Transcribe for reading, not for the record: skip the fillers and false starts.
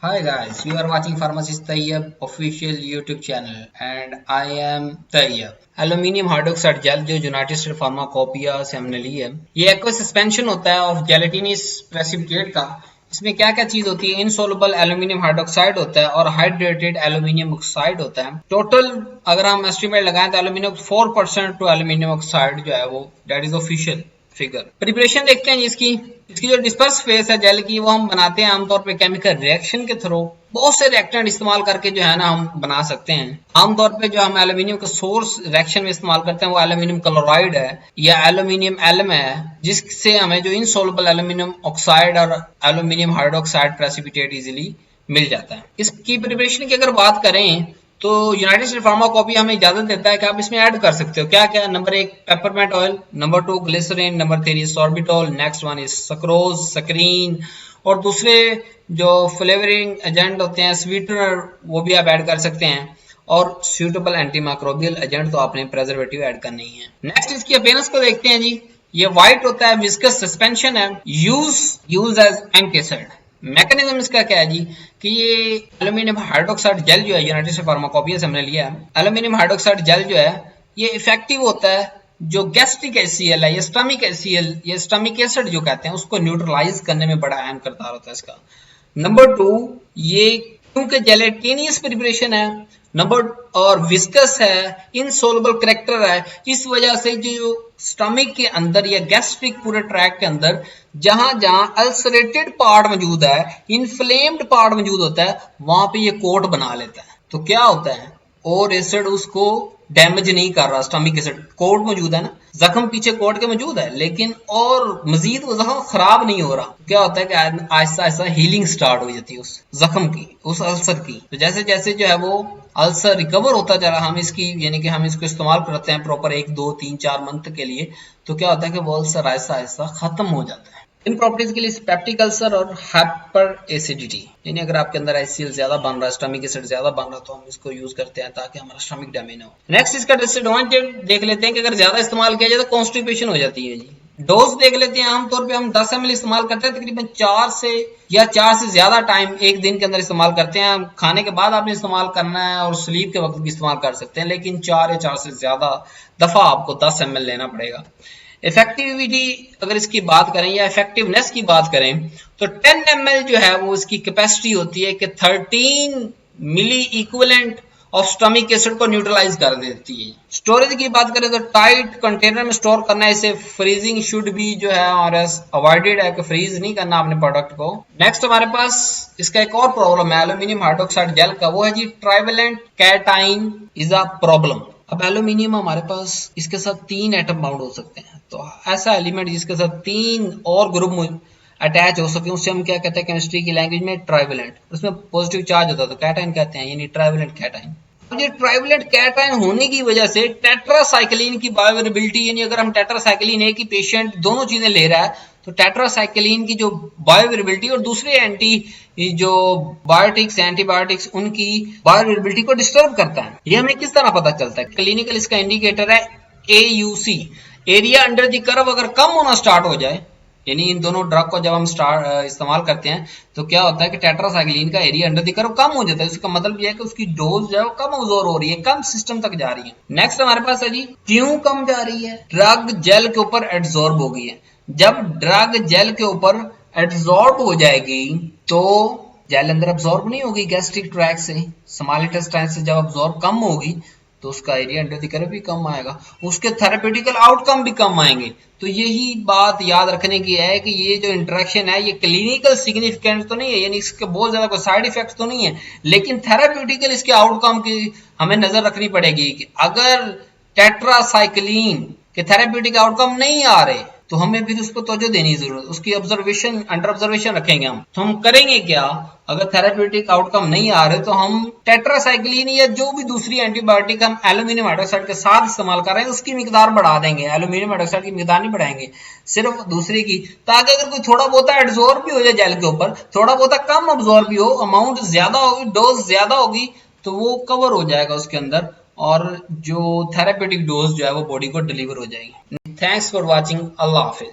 Hi guys, you are watching Pharmacist Tayyeb official YouTube channel and I am Tayyeb. Aluminium hydroxide gel जो United state pharmacopoeia से हमने ली है, ये aqua suspension होता है of gelatinous precipitate का। इसमें क्या क्या चीज होती है, इनसोलुबल एल्यूमिनियम हाइड्रोक्साइड होता है और हाइड्रेटेड एल्यूमिनियम ऑक्साइड होता है। टोटल अगर हम एस्टिमेट लगाएं तो एल्यूमिनियम 4% टू एल्यूमिनियम ऑक्साइड जो है वो that is official figure. Preparation देखते हैं इसकी जो डिस्पर्स फेस है जेल की, वो हम बनाते हैं आमतौर पे केमिकल रिएक्शन के थ्रू। बहुत से रिएक्टेंट इस्तेमाल करके जो है ना हम बना सकते हैं। आमतौर पे जो हम एल्यूमिनियम का सोर्स रिएक्शन में इस्तेमाल करते हैं वो एल्यूमिनियम क्लोराइड है या एल्यूमिनियम एलम है, जिससे हमें जो इनसोलुबल एल्यूमिनियम ऑक्साइड और एल्यूमिनियम हाइड्रोक्साइड प्रेसिपिटेट इजिली मिल जाता है। इसकी प्रिपरेशन की अगर बात करें तो यूनाइटेड स्टेट फार्माकोपिया हमें इजाजत देता है कि आप इसमें ऐड कर सकते हो क्या क्या। Number 1 peppermint oil, number 2 glycerin, number 3 sorbitol, next one is sucrose, saccharin, और दूसरे जो फ्लेवरिंग एजेंट होते हैं स्वीटनर वो भी आप ऐड कर सकते हैं, और सूटेबल एंटीमाइक्रोबियल एजेंट तो आपने प्रेजर्वेटिव ऐड करना ही है। नेक्स्ट इसकी अपीयरेंस को देखते हैं जी। ये व्हाइट होता है, विस्कस सस्पेंशन है, यूज एज एंटीसाइड। मैकेनिज्म इसका क्या है जी कि ये एल्यूमिनियम हाइड्रोक्साइड जेल जो है यूनाइटेड स्टेट फार्माकोपिया से हमने लिया है। एल्यूमिनियम हाइड्रोक्साइड जेल जो है ये इफेक्टिव होता है जो गैस्ट्रिक एसीएल है या स्टमिक एसीएल या स्टमिक एसिड जो कहते हैं उसको न्यूट्रलाइज करने में बड़ा अहम किरदार होता है इसका। नंबर 2 ये क्योंकि जेलेटिनियस प्रिपरेशन है, नंबर और विस्कस है, इनसोलुबल करैक्टर है, इस वजह से जो स्टमक के अंदर या गैस्ट्रिक पूरे ट्रैक के अंदर जहां जहां अल्सरेटेड पार्ट मौजूद है, इन्फ्लेम्ड पार्ट मौजूद होता है, वहां पे ये कोट बना लेता है। तो क्या होता है, और एसिड उसको डैमेज नहीं कर रहा, स्टमक एसिड कोट मौजूद है ना, जख्म पीछे कोट के मौजूद है, लेकिन और मजीद वो जख्म खराब नहीं हो रहा। क्या होता है कि आहिस्ता आहिस्ता हीलिंग स्टार्ट हो जाती है उस जख्म की, उस अल्सर की। तो जैसे जैसे जो है वो अल्सर रिकवर होता जा रहा, हम इसकी यानी कि हम इसको इस्तेमाल करते हैं प्रॉपर 1 2 3 4 मंथ के लिए, तो क्या होता है कि वो अल्सर आहिस्ता आहिस्ता खत्म हो जाता है। इन प्रॉपर्टीज के लिए पेप्टिक अल्सर और हाइपर एसिडिटी, यानी अगर आपके अंदर एचसीएल ज्यादा बन रहा है, स्टमक एसिड ज्यादा बन रहा है, तो हम इसको यूज करते हैं ताकि हमारा स्टमक डैमेज ना हो। नेक्स्ट इसका डिसएडवांटेज देख लेते हैं कि अगर ज्यादा इस्तेमाल किया जाए तो कॉन्स्टिपेशन हो जाती है जी। डोज देख लेते हैं, आमतौर पे हम 10 ml इस्तेमाल करते हैं, तकरीबन 4 से ज्यादा टाइम एक दिन के अंदर इस्तेमाल करते हैं। खाने के बाद आपने इस्तेमाल करना है और स्लीप के वक्त भी इस्तेमाल कर सकते हैं, लेकिन 4 से ज्यादा दफा आपको 10 ml लेना पड़ेगा। इफेक्टिविटी अगर इसकी बात करें या इफेक्टिवनेस की बात करें तो 10 ml जो है वो इसकी कैपेसिटी होती है कि 13 मिली इक्विवेलेंट ऑफ स्टमक एसिड को न्यूट्रलाइज कर देती है। स्टोरेज की बात करें तो टाइट कंटेनर में स्टोर करना है, इसे फ्रीजिंग शुड भी जो है और अवॉइडेड है कि फ्रीज नहीं करना अपने प्रोडक्ट को। नेक्स्ट हमारे पास इसका एक और प्रॉब्लम है एल्यूमिनियम हाइड्रोक्साइड जेल का, वो है जी trivalent cation is a problem. अब एल्यूमिनियम हमारे पास इसके साथ 3 एटम बाउंड हो सकते हैं, तो ऐसा एलिमेंट जिसके साथ 3 और ग्रुप अटैच हो सके उसे हम क्या कहते हैं केमिस्ट्री की लैंग्वेज में ट्राइवेलेंट। उसमें पॉजिटिव चार्ज होता है तो कैटाइन कहते हैं, यानी ट्राइवेलेंट कैटाइन। अब ये ट्राइवेलेंट कैटाइन होने की वजह से टेट्रासाइक्लिन की बायोअवेलेबिलिटी, यानी अगर हम टेट्रासाइक्लिन एक ही पेशेंट दोनों चीजें ले रहा है तो टेट्रासाइक्लिन की जो बायोअवेलेबिलिटी और दूसरे जो बायोटिक्स एंटीबायोटिक्स उनकी बायोअवेलेबिलिटी को डिस्टर्ब करता है। ये हमें किस तरह पता चलता है? क्लिनिकल इसका इंडिकेटर है AUC, area under the curve अगर कम होना स्टार्ट हो जाए, यानी इन दोनों ड्रग को जब हम इस्तेमाल करते हैं तो क्या होता है कि टेट्रासाइक्लिन का एरिया अंडर द कर्व कम हो जाता है। इसका मतलब यह है कि उसकी डोज जो है वो कम अब्सॉर्ब हो रही है, कम सिस्टम तक जा रही है। नेक्स्ट हमारे पास है जी क्यों कम जा रही है? ड्रग जेल के ऊपर एब्सॉर्ब हो गई है। जब ड्रग जेल के ऊपर एब्सॉर्ब हो जाएगी तो जेल अंदर एब्सॉर्ब नहीं होगी गैस्ट्रिक ट्रैक्ट से, स्मॉल इंटेस्टाइन से जब एब्सॉर्ब कम होगी तो उसका एरिया अंडर द कर्व भी कम आएगा, उसके थेरेप्यूटिकल आउटकम भी कम आएंगे। तो यही बात याद रखने की है कि ये जो इंटरेक्शन है ये क्लिनिकल सिग्निफिकेंट तो नहीं है, यानी इसके बहुत ज्यादा कोई साइड इफेक्ट तो नहीं है, लेकिन थेरेप्यूटिकल इसके आउटकम की हमें नजर रखनी पड़ेगी कि अगर टेट्रासाइक्लिन के थेरेप्यूटिक आउटकम नहीं आ रहे तो हमें फिर उस पर तवज्जो देने की जरूरत, उसकी ऑब्जर्वेशन अंडर ऑब्जर्वेशन रखेंगे हम। तो हम करेंगे क्या, अगर थेरेप्यूटिक आउटकम नहीं आ रहे तो हम टेट्रासाइक्लिन या जो भी दूसरी एंटीबायोटिक हम एल्यूमिनियम हाइड्रोक्साइड के साथ इस्तेमाल कर रहे हैं उसकी मिकदार बढ़ा देंगे, एल्यूमिनियम हाइड्रोक्साइड की मिकदार नहीं बढ़ाएंगे, सिर्फ दूसरी की, ताकि अगर कोई थोड़ा बहुत एब्सॉर्ब भी हो जाए जेल के ऊपर, थोड़ा बहुत कम एब्सॉर्ब भी हो, अमाउंट ज्यादा होगी, डोज ज्यादा होगी, तो वो कवर हो जाएगा उसके अंदर और जो थेरेप्यूटिक डोज जो है वो बॉडी को डिलीवर हो जाएगी। Thanks for watching, Allah Hafiz.